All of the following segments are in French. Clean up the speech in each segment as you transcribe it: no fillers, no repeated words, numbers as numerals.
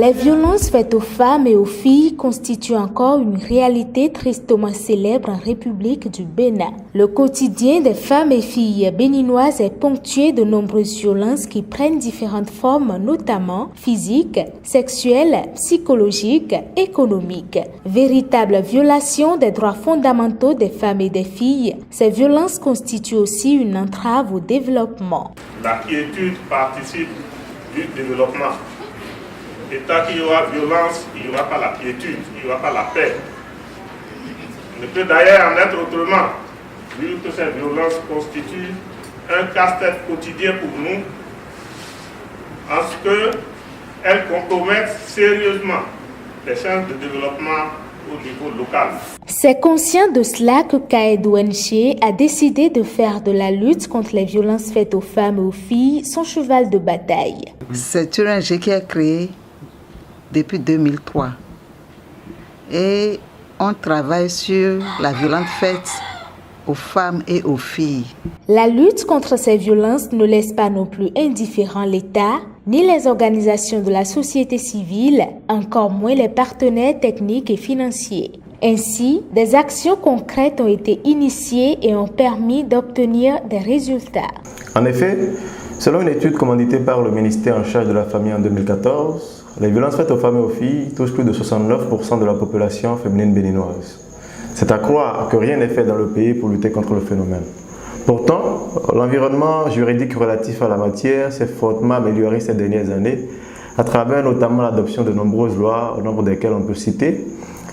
Les violences faites aux femmes et aux filles constituent encore une réalité tristement célèbre en République du Bénin. Le quotidien des femmes et filles béninoises est ponctué de nombreuses violences qui prennent différentes formes, notamment physiques, sexuelles, psychologiques, économiques. Véritable violation des droits fondamentaux des femmes et des filles, ces violences constituent aussi une entrave au développement. La quiétude participe du développement. Et tant qu'il y aura violence, il n'y aura pas la quiétude, il n'y aura pas la paix. Il ne peut d'ailleurs en être autrement, vu que ces violences constituent un casse-tête quotidien pour nous, en ce qu'elles compromettent sérieusement les chances de développement au niveau local. C'est conscient de cela que Kaed ONG a décidé de faire de la lutte contre les violences faites aux femmes et aux filles son cheval de bataille. C'est une ONG qui a créé depuis 2003 et on travaille sur la violence faite aux femmes et aux filles. La lutte contre ces violences ne laisse pas non plus indifférent l'État, ni les organisations de la société civile, encore moins les partenaires techniques et financiers. Ainsi, des actions concrètes ont été initiées et ont permis d'obtenir des résultats. En effet, selon une étude commanditée par le ministère en charge de la famille en 2014, les violences faites aux femmes et aux filles touchent plus de 69% de la population féminine béninoise. C'est à croire que rien n'est fait dans le pays pour lutter contre le phénomène. Pourtant, l'environnement juridique relatif à la matière s'est fortement amélioré ces dernières années, à travers notamment l'adoption de nombreuses lois, au nombre desquelles on peut citer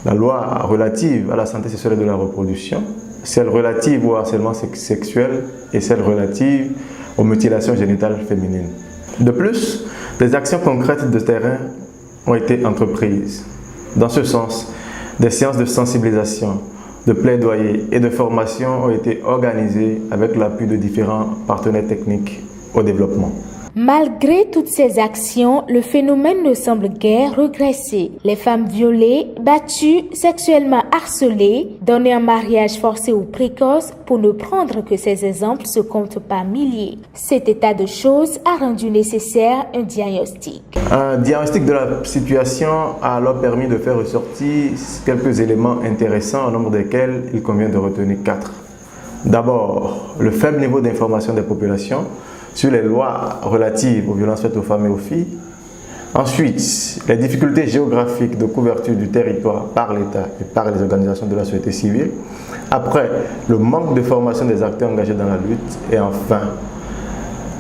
la loi relative à la santé sexuelle et de la reproduction, celle relative au harcèlement sexuel et celle relative aux mutilations génitales féminines. De plus, des actions concrètes de terrain ont été entreprises. Dans ce sens, des séances de sensibilisation, de plaidoyer et de formation ont été organisées avec l'appui de différents partenaires techniques au développement. Malgré toutes ces actions, le phénomène ne semble guère regresser. Les femmes violées, battues, sexuellement harcelées, données en mariage forcé ou précoce, pour ne prendre que ces exemples, se comptent par milliers. Cet état de choses a rendu nécessaire un diagnostic. Un diagnostic de la situation a alors permis de faire ressortir quelques éléments intéressants, au nombre desquels il convient de retenir 4. D'abord, le faible niveau d'information des populations sur les lois relatives aux violences faites aux femmes et aux filles. Ensuite, les difficultés géographiques de couverture du territoire par l'État et par les organisations de la société civile. Après, le manque de formation des acteurs engagés dans la lutte. Et enfin,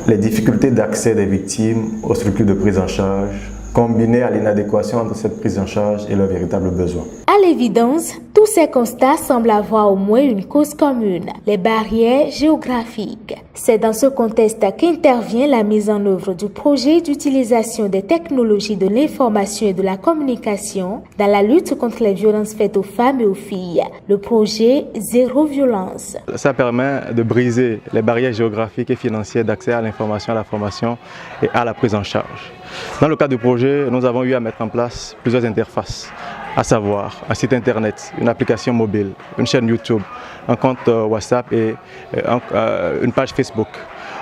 les difficultés d'accès des victimes aux structures de prise en charge, combinées à l'inadéquation entre cette prise en charge et leurs véritables besoins. À l'évidence, tous ces constats semblent avoir au moins une cause commune, les barrières géographiques. C'est dans ce contexte qu'intervient la mise en œuvre du projet d'utilisation des technologies de l'information et de la communication dans la lutte contre les violences faites aux femmes et aux filles, le projet Zéro Violence. Ça permet de briser les barrières géographiques et financières d'accès à l'information, à la formation et à la prise en charge. Dans le cadre du projet, nous avons eu à mettre en place plusieurs interfaces, à savoir un site internet, une application mobile, une chaîne YouTube, un compte WhatsApp et une page Facebook.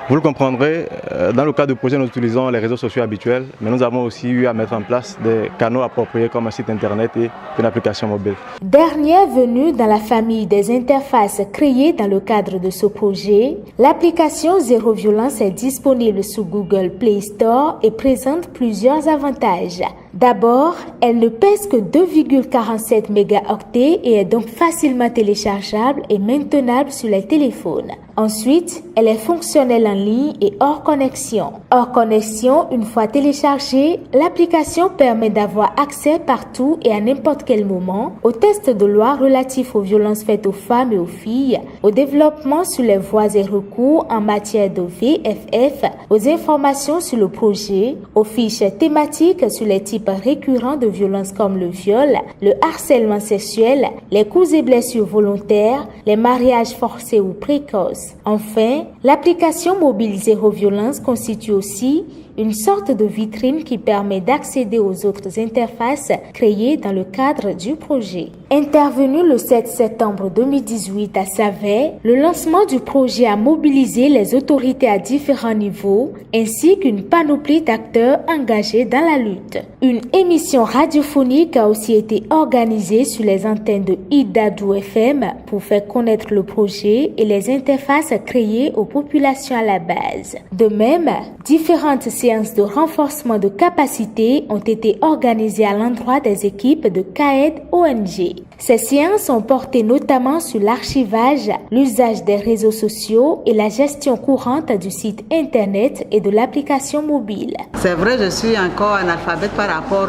Vous le comprendrez, dans le cadre du projet, nous utilisons les réseaux sociaux habituels, mais nous avons aussi eu à mettre en place des canaux appropriés comme un site internet et une application mobile. Dernière venue dans la famille des interfaces créées dans le cadre de ce projet, l'application Zéro Violence est disponible sous Google Play Store et présente plusieurs avantages. D'abord, elle ne pèse que 2,47 mégaoctets et est donc facilement téléchargeable et maintenable sur les téléphones. Ensuite, elle est fonctionnelle en ligne et hors connexion. Hors connexion, une fois téléchargée, l'application permet d'avoir accès partout et à n'importe quel moment aux tests de loi relatifs aux violences faites aux femmes et aux filles, au développement sur les voies et recours en matière de VFF, aux informations sur le projet, aux fiches thématiques sur les types récurrents de violences comme le viol, le harcèlement sexuel, les coups et blessures volontaires, les mariages forcés ou précoces. Enfin, l'application mobile Zéro Violence constitue aussi une sorte de vitrine qui permet d'accéder aux autres interfaces créées dans le cadre du projet. Intervenu le 7 septembre 2018 à Savet, le lancement du projet a mobilisé les autorités à différents niveaux ainsi qu'une panoplie d'acteurs engagés dans la lutte. Une Une émission radiophonique a aussi été organisée sur les antennes de Idadou FM pour faire connaître le projet et les interfaces créées aux populations à la base. De même, différentes séances de renforcement de capacité ont été organisées à l'endroit des équipes de CAED ONG. Ces séances ont porté notamment sur l'archivage, l'usage des réseaux sociaux et la gestion courante du site internet et de l'application mobile. C'est vrai, je suis encore analphabète par rapport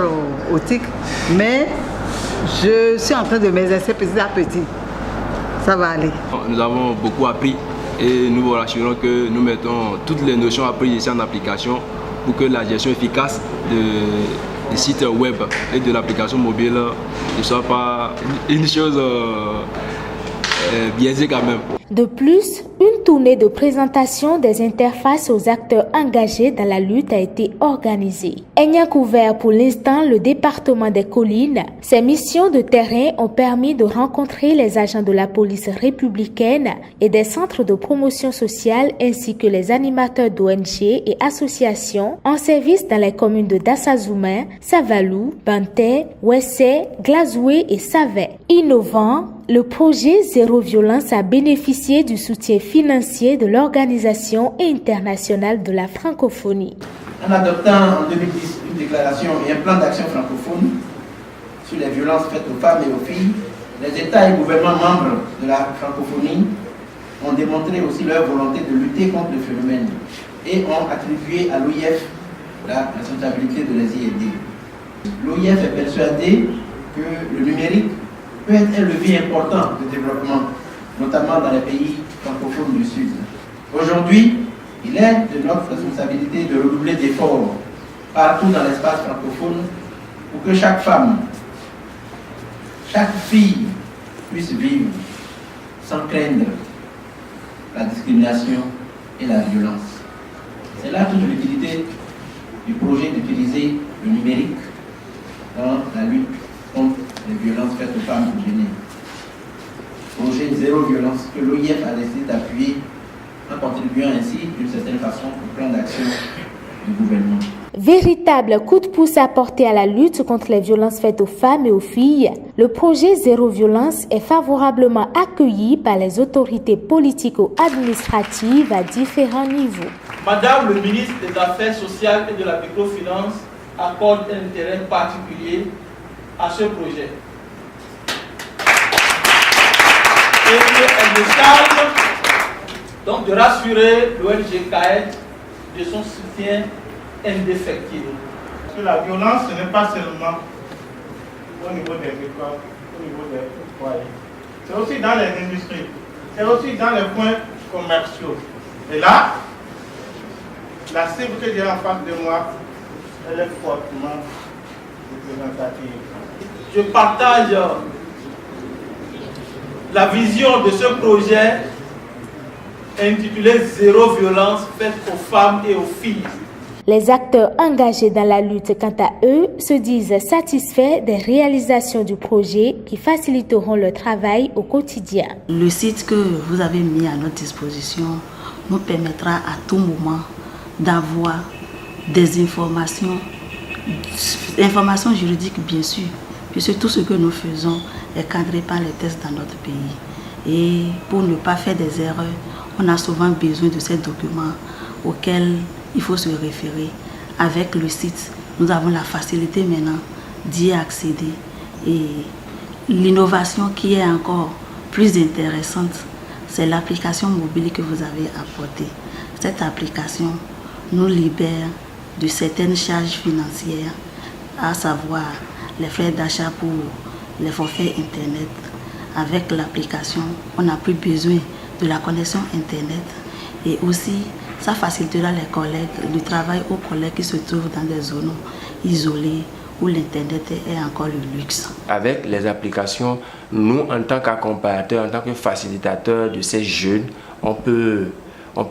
au TIC, mais je suis en train de m'exercer petit à petit. Ça va aller. Nous avons beaucoup appris et nous vous rassurons que nous mettons toutes les notions apprises ici en application pour que la gestion efficace des sites web et de l'application mobile ne soit pas une chose biaisée quand même. De plus, une tournée de présentation des interfaces aux acteurs engagés dans la lutte a été organisée. Ayant couvert pour l'instant le département des collines, ces missions de terrain ont permis de rencontrer les agents de la police républicaine et des centres de promotion sociale ainsi que les animateurs d'ONG et associations en service dans les communes de Dassazouma, Savalou, Banté, Ouessé, Glazoué et Savet. Innovant, le projet Zéro Violence a bénéficié du soutien financier de l'Organisation internationale de la francophonie. En adoptant en 2010 une déclaration et un plan d'action francophone sur les violences faites aux femmes et aux filles, les États et gouvernements membres de la francophonie ont démontré aussi leur volonté de lutter contre le phénomène et ont attribué à l'OIF la responsabilité de les y aider. L'OIF est persuadé que le numérique peut être un levier important de développement, notamment dans les pays francophones du Sud. Aujourd'hui, il est de notre responsabilité de redoubler d'efforts partout dans l'espace francophone pour que chaque femme, chaque fille puisse vivre sans craindre la discrimination et la violence. C'est là toute l'utilité du projet d'utiliser le numérique dans la lutte contre les violences faites aux femmes gênées. Projet Zéro Violence que l'OIF a décidé d'appuyer en contribuant ainsi d'une certaine façon au plan d'action du gouvernement. Véritable coup de pouce apporté à la lutte contre les violences faites aux femmes et aux filles, le projet Zéro Violence est favorablement accueilli par les autorités politico-administratives à différents niveaux. Madame le ministre des Affaires sociales et de la microfinance accorde un intérêt particulier à ce projet. Et elle me charge donc de rassurer l'ONG CAED de son soutien indéfectible. Parce que la violence, ce n'est pas seulement au niveau des écoles, au niveau des foyers. C'est aussi dans les industries, c'est aussi dans les points commerciaux. Et là, la cible que j'ai en face de moi, elle est fortement représentative. Je partage la vision de ce projet intitulé Zéro violence faite aux femmes et aux filles. Les acteurs engagés dans la lutte, quant à eux, se disent satisfaits des réalisations du projet qui faciliteront leur travail au quotidien. Le site que vous avez mis à notre disposition nous permettra à tout moment d'avoir des informations juridiques bien sûr, puisque tout ce que nous faisons est cadré par les tests dans notre pays. Et pour ne pas faire des erreurs, on a souvent besoin de ces documents auxquels il faut se référer. Avec le site, nous avons la facilité maintenant d'y accéder. Et l'innovation qui est encore plus intéressante, c'est l'application mobile que vous avez apportée. Cette application nous libère de certaines charges financières, à savoir les frais d'achat pour les forfaits Internet. Avec l'application, on n'a plus besoin de la connexion Internet et aussi ça facilitera les collègues, le travail aux collègues qui se trouvent dans des zones isolées où l'Internet est encore le luxe. Avec les applications, nous, en tant qu'accompagnateurs, en tant que facilitateurs de ces jeunes, on peut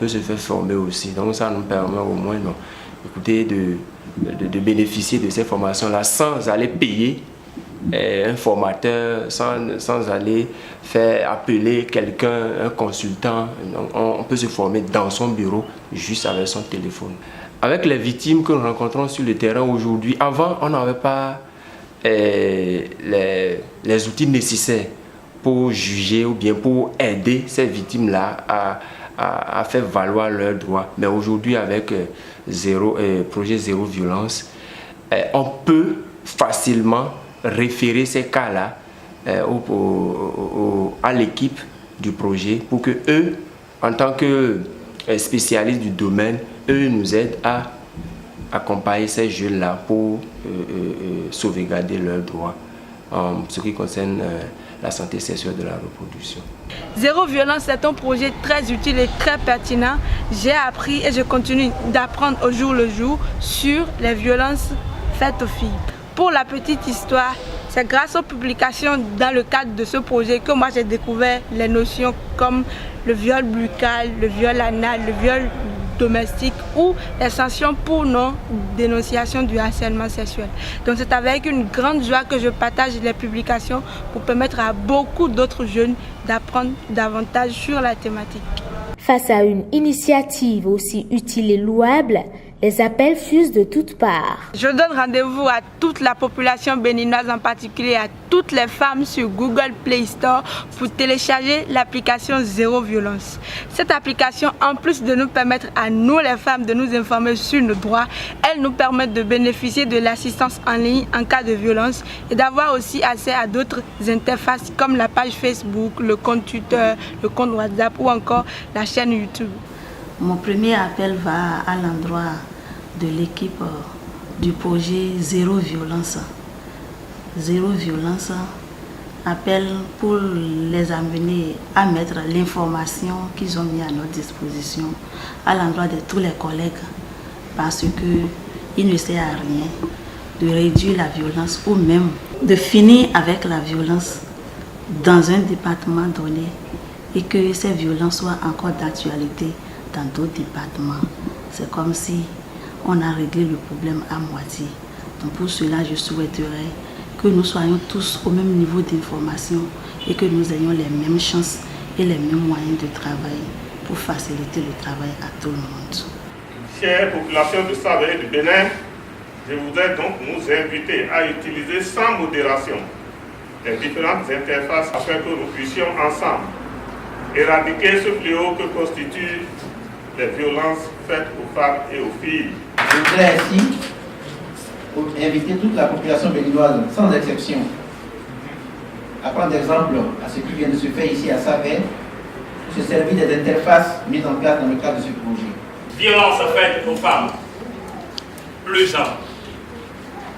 se faire former aussi. Donc ça nous permet au moins de bénéficier de ces formations-là sans aller payer un formateur, sans aller faire appeler quelqu'un, un consultant. Donc, on peut se former dans son bureau juste avec son téléphone. avec les victimes que nous rencontrons sur le terrain aujourd'hui, avant, on n'avait pas les outils nécessaires pour juger ou bien pour aider ces victimes-là à faire valoir leurs droits. Mais aujourd'hui, avec projet Zéro Violence, on peut facilement référer ces cas-là à l'équipe du projet pour que eux, en tant que spécialistes du domaine, eux nous aident à accompagner ces jeunes-là pour sauvegarder leurs droits en ce qui concerne la santé sexuelle de la reproduction. Zéro Violence est un projet très utile et très pertinent. J'ai appris et je continue d'apprendre au jour le jour sur les violences faites aux filles. Pour la petite histoire, c'est grâce aux publications dans le cadre de ce projet que moi j'ai découvert les notions comme le viol buccal, le viol anal, le viol domestique ou les sanctions pour non-dénonciation du harcèlement sexuel. Donc c'est avec une grande joie que je partage les publications pour permettre à beaucoup d'autres jeunes d'apprendre davantage sur la thématique. Face à une initiative aussi utile et louable, les appels fusent de toutes parts. Je donne rendez-vous à toute la population béninoise, en particulier à toutes les femmes sur Google Play Store pour télécharger l'application Zéro Violence. Cette application, en plus de nous permettre à nous les femmes de nous informer sur nos droits, elle nous permet de bénéficier de l'assistance en ligne en cas de violence et d'avoir aussi accès à d'autres interfaces comme la page Facebook, le compte Twitter, le compte WhatsApp ou encore la chaîne YouTube. Mon premier appel va à l'endroit de l'équipe du projet Zéro Violence. Zéro Violence appelle pour les amener à mettre l'information qu'ils ont mis à notre disposition à l'endroit de tous les collègues parce qu'il ne sert à rien de réduire la violence ou même de finir avec la violence dans un département donné et que ces violences soient encore d'actualité dans d'autres départements. C'est comme si on a réglé le problème à moitié. Donc pour cela, je souhaiterais que nous soyons tous au même niveau d'information et que nous ayons les mêmes chances et les mêmes moyens de travail pour faciliter le travail à tout le monde. Chère population de Save et du Bénin, je voudrais donc nous inviter à utiliser sans modération les différentes interfaces afin que nous puissions ensemble éradiquer ce fléau que constituent les violences faites aux femmes et aux filles. Je voudrais ainsi inviter toute la population béninoise, sans exception, à prendre exemple à ce qui vient de se faire ici à Saverne, se servir des interfaces mises en place dans le cadre de ce projet. Violence faite aux femmes, plus jamais.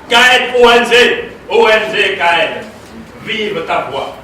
KL ONG, KL, vive ta voix.